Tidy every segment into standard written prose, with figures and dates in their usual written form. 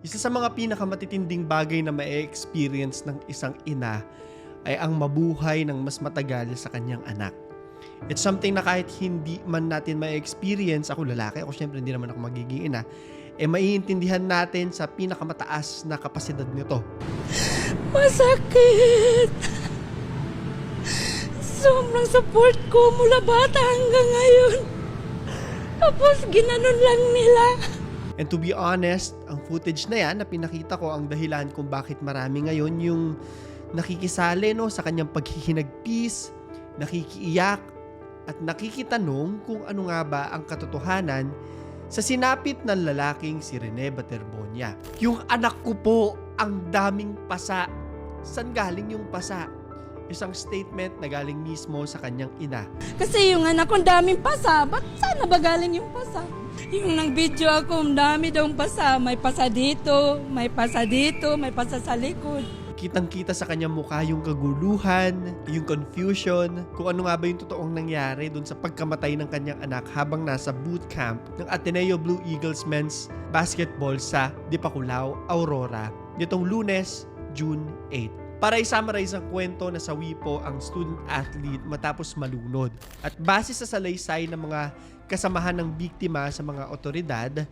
Isa sa mga pinakamatitinding bagay na ma-experience ng isang ina ay ang mabuhay ng mas matagal sa kanyang anak. It's something na kahit hindi man natin ma-experience, ako lalaki, ako syempre hindi naman ako magiging ina, maiintindihan natin sa pinakamataas na kapasidad nito. Masakit! Sobrang support ko mula bata hanggang ngayon. Tapos ginanon lang nila. And to be honest, ang footage na yan na pinakita ko ang dahilan kung bakit marami ngayon yung nakikisali sa kanyang paghihinagpis, nakikiiyak, at nakikitanong kung ano nga ba ang katotohanan sa sinapit ng lalaking si Rene Baterbonia. Yung anak ko po, ang daming pasa. San galing yung pasa? Isang statement na galing mismo sa kanyang ina. Kasi yung anak ko daming pasa. Ba't sana ba galing yung pasa? Yung nang video ako, dami daw pasa. May pasa dito, may pasa dito, may pasa sa likod. Kitang-kita sa kanyang mukha yung kaguluhan, yung confusion, kung ano nga ba yung totoong nangyari dun sa pagkamatay ng kanyang anak habang nasa boot camp ng Ateneo Blue Eagles men's basketball sa Dipakulaw, Aurora, nitong Lunes, June 8. Para i-summarize ang kwento, nasawi po ang student athlete matapos malunod. At base sa salaysay ng mga kasamahan ng biktima sa mga otoridad,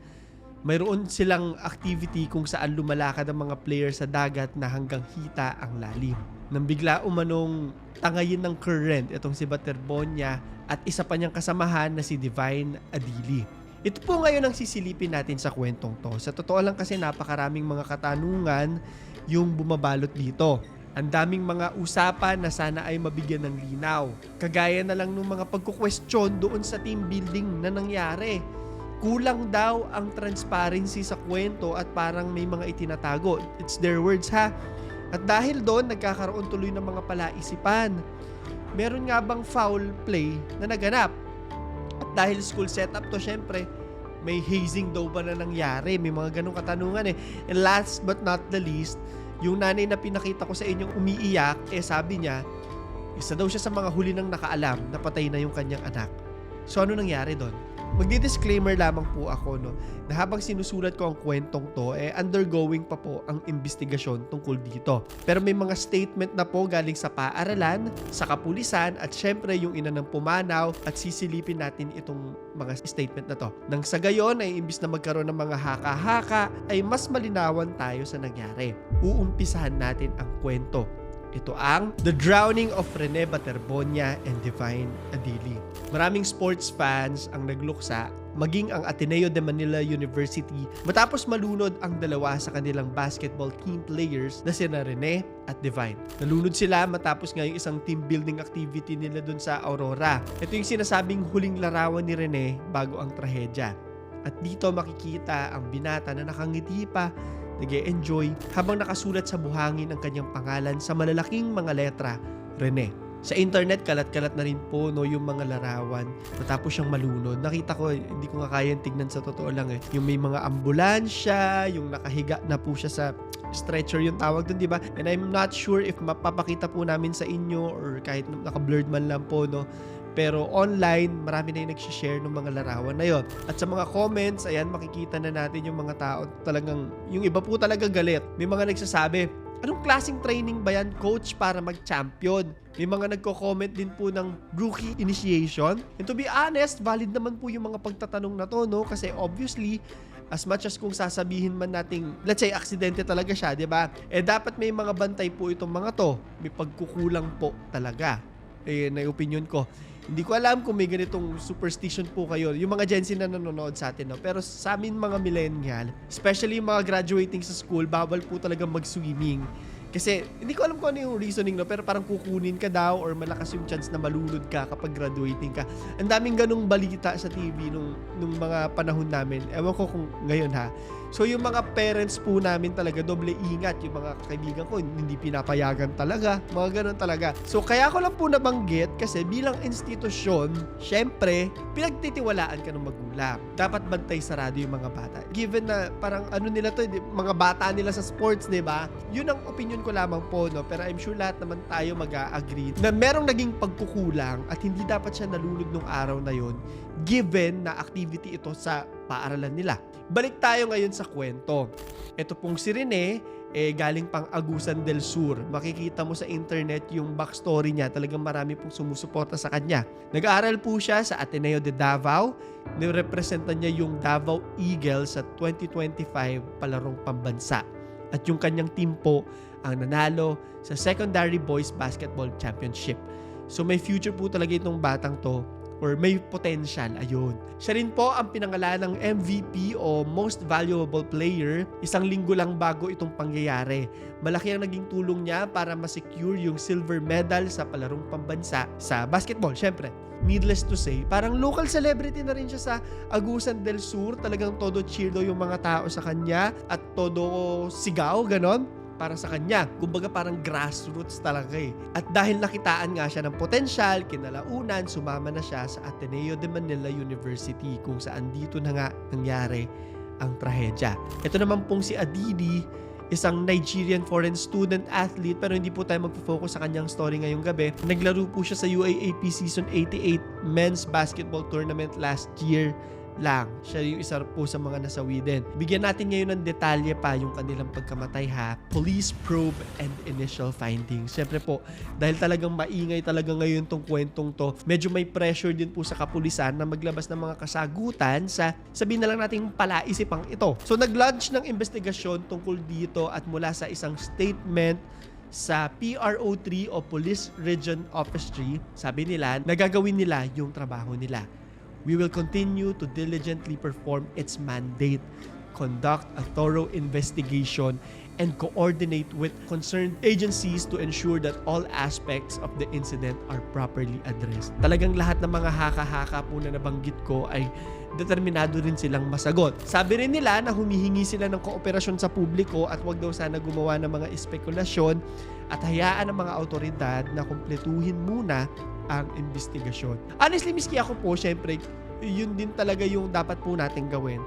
mayroon silang activity kung saan lumalakad ang mga player sa dagat na hanggang hita ang lalim. Nang bigla umanong tangayin ng current itong si Baterbonia at isa pa niyang kasamahan na si Divine Adili. Ito po ngayon ang sisilipin natin sa kwentong to. Sa totoo lang kasi napakaraming mga katanungan yung bumabalot dito. Ang daming mga usapan na sana ay mabigyan ng linaw. Kagaya na lang ng mga pagkukwestiyon doon sa team building na nangyari. Kulang daw ang transparency sa kwento at parang may mga itinatago. It's their words ha. At dahil doon, nagkakaroon tuloy ng mga palaisipan. Meron nga bang foul play na naganap? At dahil school setup to, syempre, may hazing daw ba na nangyari? May mga ganong katanungan eh. And last but not the least, yung nanay na pinakita ko sa inyong umiiyak, sabi niya, isa daw siya sa mga huli nang nakaalam na patay na yung kanyang anak. So ano nangyari doon? Magdi-disclaimer lamang po ako na habang sinusulat ko ang kwentong to, undergoing pa po ang investigasyon tungkol dito. Pero may mga statement na po galing sa paaralan, sa kapulisan, at syempre yung ina ng pumanaw, at sisilipin natin itong mga statement na to. Nang sa gayon ay imbis na magkaroon ng mga haka-haka, ay mas malinawan tayo sa nangyari. Uumpisahan natin ang kwento. Ito ang The Drowning of Rene Baterbonia and Divine Adili. Maraming sports fans ang nagluksa, maging ang Ateneo de Manila University, matapos malunod ang dalawa sa kanilang basketball team players na sina Rene at Divine. Nalunod sila matapos nga yung isang team building activity nila dun sa Aurora. Ito yung sinasabing huling larawan ni Rene bago ang trahedya. At dito makikita ang binata na nakangiti pa, nag-e-enjoy habang nakasulat sa buhangin ang kanyang pangalan sa malalaking mga letra, Rene. Sa internet, kalat-kalat na rin po yung mga larawan matapos siyang malunod. Nakita ko, hindi ko nga kayang tignan sa totoo lang yung may mga ambulansya, yung nakahiga na po siya sa stretcher yung tawag dun, di ba? And I'm not sure if mapapakita po namin sa inyo or kahit naka-blurred man lang po, Pero online, marami na yung nagsishare ng mga larawan na yon. At sa mga comments, ayan, makikita na natin yung mga tao talagang, yung iba po talaga galit. May mga nagsasabi, anong klaseng training ba yan, coach, para mag-champion? May mga nagko-comment din po ng rookie initiation. And to be honest, valid naman po yung mga pagtatanong na to, Kasi obviously, as much as kung sasabihin man nating, let's say, aksidente talaga siya, di ba? Dapat may mga bantay po itong mga to. May pagkukulang po talaga. Na opinion ko. Hindi ko alam kung may ganitong superstition po kayo, yung mga Gen Z na nanonood sa atin, Pero sa amin mga millennial, especially yung mga graduating sa school, bawal po talaga mag-swimming. Kasi, hindi ko alam kung ano yung reasoning, pero parang kukunin ka daw or malakas yung chance na malunod ka kapag graduating ka. Ang daming ganung balita sa TV nung mga panahon namin. Ewan ko kung ngayon ha. So, yung mga parents po namin talaga, doble ingat. Yung mga kaibigan ko, hindi pinapayagan talaga. Mga ganun talaga. So, kaya ko lang po nabanggit kasi bilang institusyon, syempre, pinagtitiwalaan ka ng magulang. Dapat bantay sarado yung mga bata. Given na parang ano nila to, mga bata nila sa sports, di ba? Yun ang opinion ko lamang po, Pero I'm sure lahat naman tayo mag-a-agree na merong naging pagkukulang at hindi dapat siya nalunod nung araw na yun, given na activity ito sa paaralan nila. Balik tayo ngayon sa kwento. Ito pong si Rene, galing pang Agusan del Sur. Makikita mo sa internet yung backstory niya. Talagang marami pong sumusuporta sa kanya. Nag-aaral po siya sa Ateneo de Davao. Nirepresenta niya yung Davao Eagles sa 2025 palarong pambansa. At yung kanyang team po ang nanalo sa Secondary Boys Basketball Championship. So may future po talaga itong batang to, or may potential, ayun. Siya rin po ang pinangalan ng MVP o Most Valuable Player 1 linggo lang bago itong pangyayari. Malaki ang naging tulong niya para ma-secure yung silver medal sa palarong pambansa sa basketball, syempre. Needless to say, parang local celebrity na rin siya sa Agusan del Sur. Talagang todo cheer daw yung mga tao sa kanya at todo sigaw, ganon, para sa kanya. Kumbaga parang grassroots talaga eh. At dahil nakitaan nga siya ng potensyal, kinalaunan, sumama na siya sa Ateneo de Manila University kung saan dito na nga nangyari ang trahedya. Ito naman pong si Adidi, isang Nigerian foreign student athlete, pero hindi po tayo magpo-focus sa kanyang story ngayong gabi. Naglaro po siya sa UAAP Season 88 Men's Basketball Tournament last year lang. Siya yung isa po sa mga nasawi din. Bigyan natin ngayon ng detalye pa yung kanilang pagkamatay ha. Police probe and initial findings. Siyempre po, dahil talagang maingay talaga ngayon tong kwentong to, medyo may pressure din po sa kapulisan na maglabas ng mga kasagutan sa, sabihin na lang natin, palaisipang ito. So nag-launch ng investigasyon tungkol dito at mula sa isang statement sa PRO3 o Police Region Office 3, sabi nila, nagagawin nila yung trabaho nila. We will continue to diligently perform its mandate, conduct a thorough investigation, and coordinate with concerned agencies to ensure that all aspects of the incident are properly addressed. Talagang lahat ng mga haka-haka po na nabanggit ko ay determinado rin silang masagot. Sabi rin nila na humihingi sila ng kooperasyon sa publiko at wag daw sana gumawa ng mga espekulasyon at hayaan ng mga autoridad na kumpletuhin muna ang investigasyon. Honestly, miski ako po, syempre, yun din talaga yung dapat po natin gawin.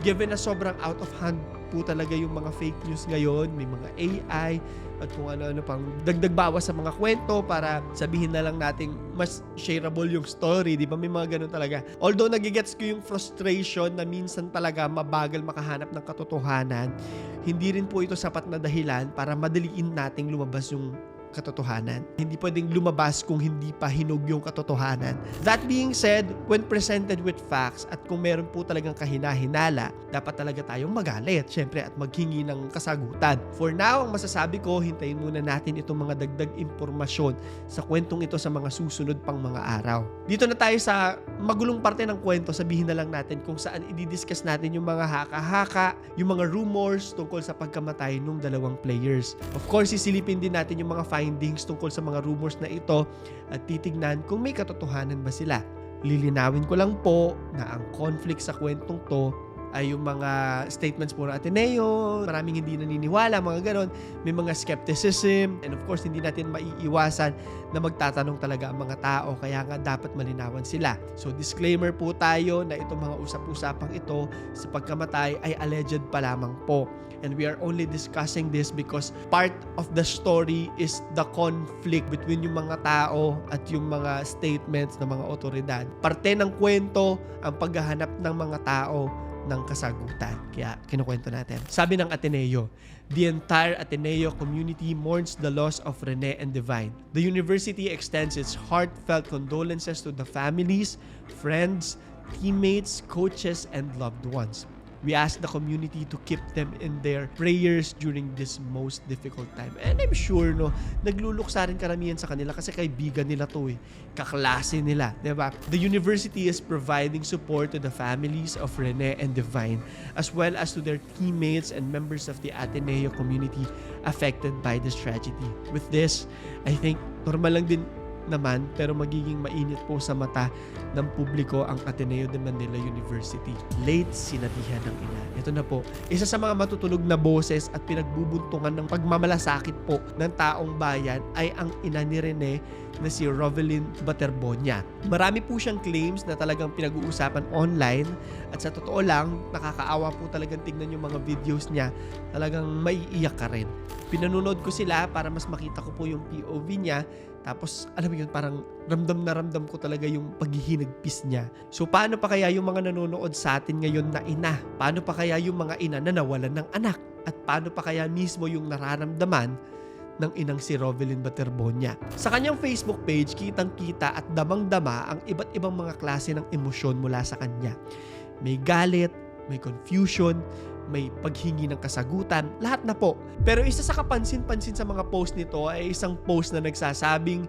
Given na sobrang out of hand po talaga yung mga fake news ngayon, may mga AI at kung ano-ano pang dagdag bawas sa mga kwento para sabihin na lang nating mas shareable yung story, di ba? May mga ganun talaga. Although nagigets ko yung frustration na minsan talaga mabagal makahanap ng katotohanan, hindi rin po ito sapat na dahilan para madaliin nating lumabas yung katotohanan. Hindi pwedeng lumabas kung hindi pa hinog yung katotohanan. That being said, when presented with facts at kung meron po talagang kahina-hinala, dapat talaga tayong magalit, syempre, at maghingi ng kasagutan. For now, ang masasabi ko, hintayin muna natin itong mga dagdag impormasyon sa kwentong ito sa mga susunod pang mga araw. Dito na tayo sa magulong parte ng kwento, sabihin na lang natin kung saan i-discuss natin yung mga haka-haka, yung mga rumors tungkol sa pagkamatay ng dalawang players. Of course, sisilipin din natin yung mga findings tungkol sa mga rumors na ito at titignan kung may katotohanan ba sila. Lilinawin ko lang po na ang conflict sa kwentong to ay yung mga statements po ng Ateneo, maraming hindi naniniwala, mga ganon, may mga skepticism, and of course, hindi natin maiiwasan na magtatanong talaga ang mga tao, kaya nga dapat malinawan sila. So, disclaimer po tayo na itong mga usap-usapang ito sa pagkamatay ay alleged pa lamang po. And we are only discussing this because part of the story is the conflict between yung mga tao at yung mga statements ng mga otoridad. Parte ng kwento ang paghahanap ng mga tao ng kasagutan. Kaya kinukwento natin. Sabi ng Ateneo, the entire Ateneo community mourns the loss of Rene and Divine. The university extends its heartfelt condolences to the families, friends, teammates, coaches, and loved ones. We ask the community to keep them in their prayers during this most difficult time. And I'm sure, no, nagluluksa rin karamihan sa kanila kasi kaibigan nila to eh. Kaklase nila, diba? The university is providing support to the families of Rene and Divine, as well as to their teammates and members of the Ateneo community affected by this tragedy. With this, I think normal lang din naman, pero magiging mainit po sa mata ng publiko ang Ateneo de Manila University. Late sinabihan ng ina. Ito na po, isa sa mga matutunog na boses at pinagbubuntungan ng pagmamalasakit po ng taong bayan ay ang ina ni Rene, na si Rovelyn Baterbonia. Marami po siyang claims na talagang pinag-uusapan online at sa totoo lang, nakakaawa po talagang tignan yung mga videos niya. Talagang maiiyak ka rin. Pinanonood ko sila para mas makita ko po yung POV niya. Tapos, alam mo yun, parang ramdam na ramdam ko talaga yung paghihinagpis niya. So, paano pa kaya yung mga nanonood sa atin ngayon na ina? Paano pa kaya yung mga ina na nawalan ng anak? At paano pa kaya mismo yung nararamdaman ng inang si Rovelyn Baterbonia? Sa kanyang Facebook page, kitang-kita at damang-dama ang iba't ibang mga klase ng emosyon mula sa kanya. May galit, may confusion, may paghingi ng kasagutan, lahat na po. Pero isa sa kapansin-pansin sa mga post nito ay isang post na nagsasabing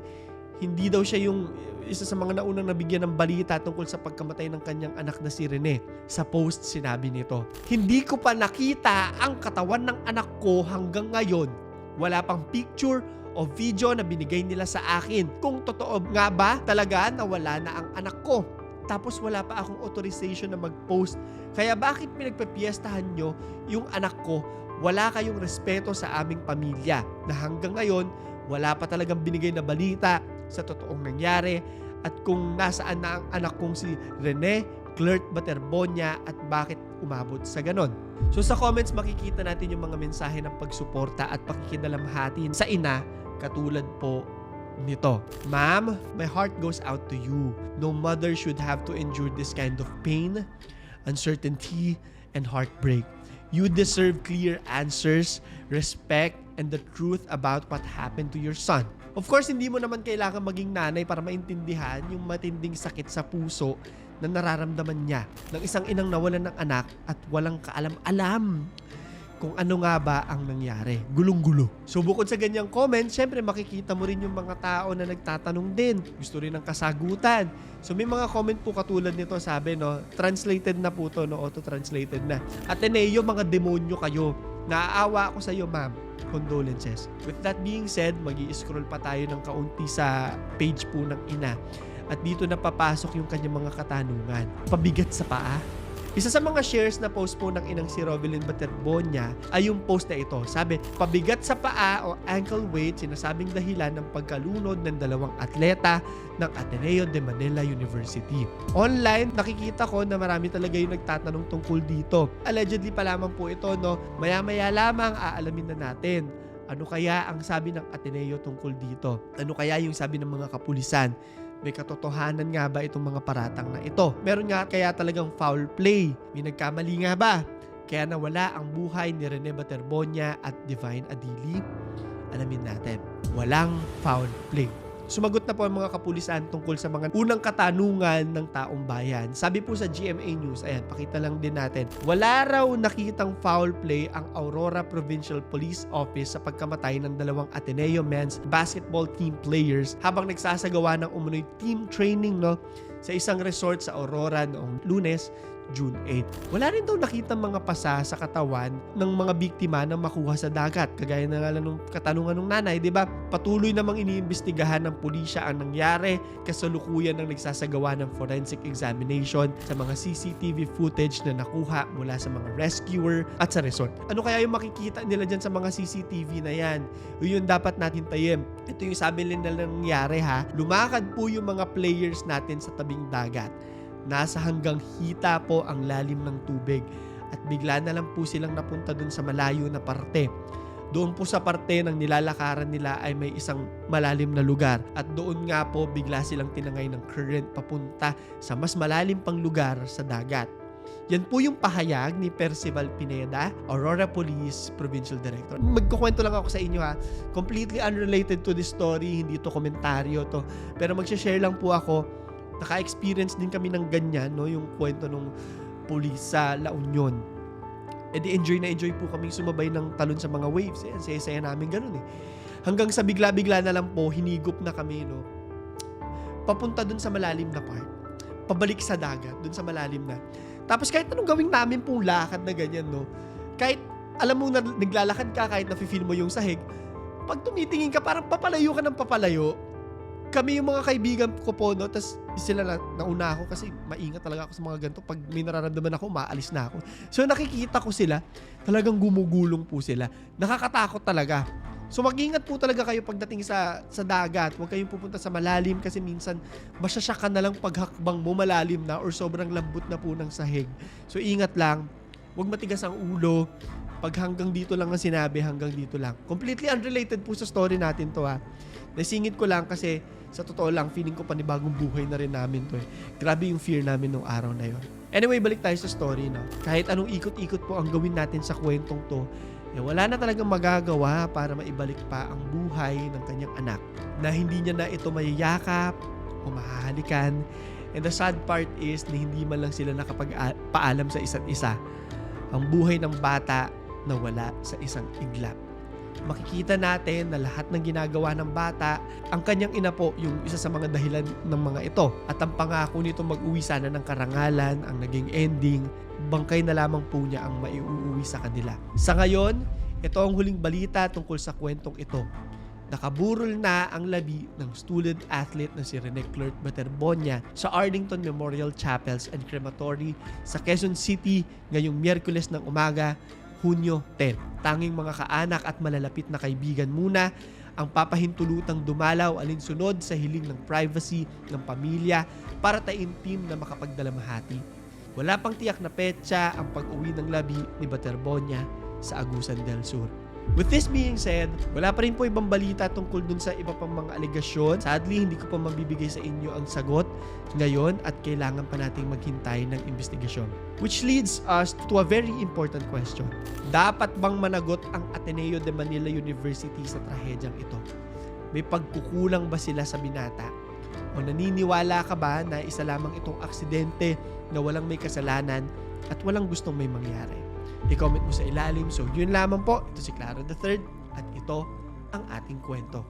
hindi daw siya yung isa sa mga naunang nabigyan ng balita tungkol sa pagkamatay ng kanyang anak na si Rene. Sa post, sinabi nito, "Hindi ko pa nakita ang katawan ng anak ko hanggang ngayon. Wala pang picture o video na binigay nila sa akin. Kung totoo nga ba talaga na wala na ang anak ko? Tapos wala pa akong authorization na mag-post. Kaya bakit pinagpapiestahan nyo yung anak ko? Wala kayong respeto sa aming pamilya na hanggang ngayon wala pa talagang binigay na balita sa totoong nangyari at kung nasaan na ang anak kong si Rene Clert Baterbonia at bakit umabot sa ganon." So sa comments makikita natin yung mga mensahe ng pagsuporta at pakikidalamhati sa ina katulad po nito. "Ma'am, my heart goes out to you. No mother should have to endure this kind of pain, uncertainty, and heartbreak. You deserve clear answers, respect, and the truth about what happened to your son." Of course, hindi mo naman kailangan maging nanay para maintindihan yung matinding sakit sa puso na nararamdaman niya ng isang inang nawalan ng anak at walang kaalam-alam kung ano nga ba ang nangyari. Gulong-gulo. So bukod sa ganyang comment, syempre makikita mo rin yung mga tao na nagtatanong din. Gusto rin ng kasagutan. So may mga comment po katulad nito, sabi no, translated na po to, no, auto-translated na. "Ateneo, mga demonyo kayo. Naaawa ako sa iyo, ma'am. Condolences." With that being said, magi-scroll pa tayo ng kaunti sa page po ng ina. At dito na papasok yung kanyang mga katanungan. Pabigat sa paa? Isa sa mga shares na post po ng inang si Rovelyn Baterbonia ay yung post na ito. Sabi, "Pabigat sa paa o ankle weight, sinasabing dahilan ng pagkalunod ng dalawang atleta ng Ateneo de Manila University." Online, nakikita ko na marami talaga yung nagtatanong tungkol dito. Allegedly pa lamang po ito, no? Maya-maya lamang aalamin na natin. Ano kaya ang sabi ng Ateneo tungkol dito? Ano kaya yung sabi ng mga kapulisan? May katotohanan nga ba itong mga paratang na ito? Meron nga kaya talagang foul play? May nagkamali nga ba? Kaya nawala ang buhay ni Rene Baterbonia at Divine Adili? Alamin natin. Walang foul play. Sumagot na po ang mga kapulisan tungkol sa mga unang katanungan ng taong bayan. Sabi po sa GMA News, ayan, pakita lang din natin, wala raw nakitang foul play ang Aurora Provincial Police Office sa pagkamatay ng dalawang Ateneo men's basketball team players habang nagsasagawa ng umunoy team training, no, sa isang resort sa Aurora noong Lunes, June 8. Wala rin daw nakitang mga pasa sa katawan ng mga biktima na makuha sa dagat. Kagaya na nga lang nung katanungan ng nanay, di ba? Patuloy namang iniimbestigahan ng pulisya ang nangyari, kasalukuyan ng nagsasagawa ng forensic examination sa mga CCTV footage na nakuha mula sa mga rescuer at sa resort. Ano kaya yung makikita nila dyan sa mga CCTV na yan? Yun dapat natin tayin. Ito yung sabi nila nangyari ha. Lumakad po yung mga players natin sa tabing dagat. Nasa hanggang hita po ang lalim ng tubig at bigla na lang po silang napunta dun sa malayo na parte. Doon po sa parte ng nilalakaran nila ay may isang malalim na lugar at doon nga po bigla silang tinangay ng current papunta sa mas malalim pang lugar sa dagat. Yan po yung pahayag ni Percival Pineda, Aurora Police Provincial Director. Magkukwento lang ako sa inyo ha. Completely unrelated to this story, hindi to komentaryo to. Pero magsha-share lang po ako. Naka-experience din kami ng ganyan, no, yung kwento ng police sa La Union. E di enjoy po kaming sumabay ng talon sa mga waves. Eh, saya-saya namin ganun eh. Hanggang sa bigla-bigla na lang po, hinigop na kami, no, papunta dun sa malalim na part. Pabalik sa dagat, dun sa malalim na. Tapos kahit anong gawing namin pong lakad na ganyan, no, kahit alam mo na naglalakad ka, kahit na-feel mo yung sahig, pag tumitingin ka, parang papalayo ka ng papalayo. Kami yung mga kaibigan ko po, no, tas sila nauna ako kasi maingat talaga ako sa mga ganito. Pag may nararamdaman ako, maalis na ako. So nakikita ko sila, talagang gumugulong po sila. Nakakatakot talaga. So mag-ingat po talaga kayo pagdating sa dagat. Huwag kayong pupunta sa malalim kasi minsan masyasya ka na lang paghakbang mo malalim na or sobrang lambot na po ng sahig. So ingat lang. Huwag matigas ang ulo. Pag hanggang dito lang ang sinabi, hanggang dito lang. Completely unrelated po sa story natin to ha. Nasingit ko lang kasi sa totoo lang, feeling ko panibagong buhay na rin namin to eh. Grabe yung fear namin nung araw na yon. Anyway, balik tayo sa story, no? Kahit anong ikot-ikot po ang gawin natin sa kwentong to, eh, wala na talagang magagawa para maibalik pa ang buhay ng kanyang anak na hindi niya na ito mayayakap o mahahalikan. And the sad part is na hindi man lang sila nakapagpaalam sa isa't isa. Ang buhay ng bata nawala sa isang iglap. Makikita natin na lahat ng ginagawa ng bata, ang kanyang ina po yung isa sa mga dahilan ng mga ito. At ang pangako nito mag-uwi sana ng karangalan, ang naging ending, bangkay na lamang po niya ang maiuuwi sa kanila. Sa ngayon, ito ang huling balita tungkol sa kwentong ito. Nakaburol na ang labi ng student athlete na si Rene Clerk Baterbonia sa Arlington Memorial Chapels and Crematory sa Quezon City ngayong Miyerkules ng umaga, Hunyo 10. Tanging mga kaanak at malalapit na kaibigan muna ang papahintulutang dumalaw alinsunod sa hiling ng privacy ng pamilya para taimtim na makapagdalamhati. Wala pang tiyak na petsa ang pag-uwi ng labi ni Baterbonia sa Agusan del Sur. With this being said, wala pa rin po ibang balita tungkol dun sa iba pang mga alegasyon. Sadly, hindi ko pa mabibigay sa inyo ang sagot ngayon at kailangan pa nating maghintay ng investigasyon. Which leads us to a very important question. Dapat bang managot ang Ateneo de Manila University sa trahedyang ito? May pagkukulang ba sila sa binata? O naniniwala ka ba na isa lamang itong aksidente na walang may kasalanan at walang gustong may mangyari? I-comment mo sa ilalim. So yun lamang po. Ito si Clara III at ito ang ating kwento.